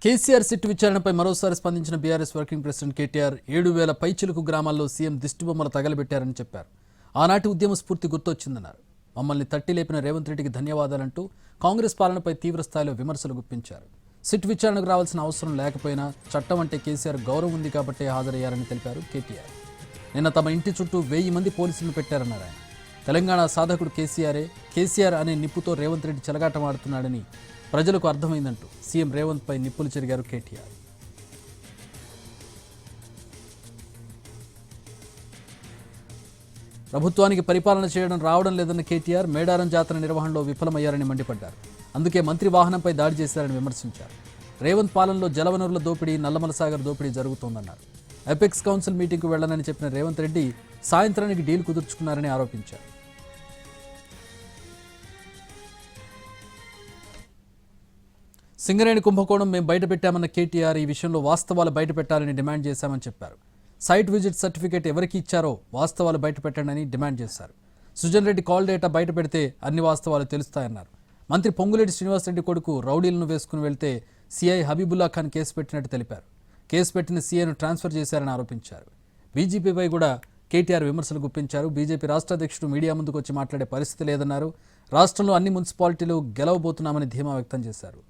KCR SIT విచారణపై మరోసారి స్పందించిన BRS working president KTR 7,000 పైచిలుకు గ్రామాల్లో సీఎం దిష్టిబొమ్మలు తగలబెట్టారని చెప్పారు. ఆనాటి ఉద్యమ స్ఫూర్తి గుర్తొచ్చిందన్నారు. మమ్మల్ని తట్టి లేపిన రేవంత్ రెడ్డికి ధన్యవాదాలంటూ కాంగ్రెస్ పాలనపై తీవ్రస్థాయిలో విమర్శలు గుప్పించారు. సిట్ విచారణకు రావాల్సిన అవసరం లేకపోయినా చట్టం అంటే కేసీఆర్ గౌరవం ఉంది కాబట్టే హాజరయ్యారని తెలిపారు కేటీఆర్. నిన్న తమ ఇంటి చుట్టూ 1000 మంది పోలీసులను పెట్టారన్నారు ఆయన. తెలంగాణ సాధకుడు కేసీఆర్ అనే నిప్పుతో రేవంత్ రెడ్డి చెలగాటమాడుతున్నాడని ప్రజలకు అర్థమైందంటూ సీఎం రేవంత్ పై నిప్పులు చెరిగారు కేటీఆర్. ప్రభుత్వానికి పరిపాలన చేయడం రావడం లేదన్న కేటీఆర్ మేడారం జాతర నిర్వహణలో విఫలమయ్యారని మండిపడ్డారు. అందుకే మంత్రి వాహనంపై దాడి చేశారని విమర్శించారు. రేవంత్ పాలనలో జలవనరుల దోపిడీ, నల్లమల సాగర్ దోపిడీ జరుగుతోందన్నారు. ఎపెక్స్ కౌన్సిల్ మీటింగ్కు వెళ్లనని చెప్పిన రేవంత్ రెడ్డి సాయంత్రానికి డీల్ కుదుర్చుకున్నారని ఆరోపించారు. సింగరేణి కుంభకోణం మేము బయటపెట్టామన్న కేటీఆర్ ఈ విషయంలో వాస్తవాలు బయటపెట్టాలని డిమాండ్ చేశామని చెప్పారు. సైట్ విజిట్ సర్టిఫికేట్ ఎవరికి ఇచ్చారో వాస్తవాలు బయటపెట్టండి డిమాండ్ చేశారు. సుజన్ రెడ్డి కాల్ డేటా బయటపెడితే అన్ని వాస్తవాలు తెలుస్తాయన్నారు. మంత్రి పొంగులేటి శ్రీనివాసరెడ్డి కొడుకు రౌడీలను వేసుకుని వెళ్తే సీఐ హబీబుల్లా ఖాన్ కేసు పెట్టినట్టు తెలిపారు. కేసు పెట్టిన సీఐను ట్రాన్స్ఫర్ చేశారని ఆరోపించారు. బీజేపీపై కూడా కేటీఆర్ విమర్శలు గుప్పించారు. బీజేపీ రాష్ట్ర అధ్యక్షుడు మీడియా ముందుకు వచ్చి మాట్లాడే పరిస్థితి లేదన్నారు. రాష్ట్రంలో అన్ని మున్సిపాలిటీలు గెలవబోతున్నామని ధీమా వ్యక్తం చేశారు.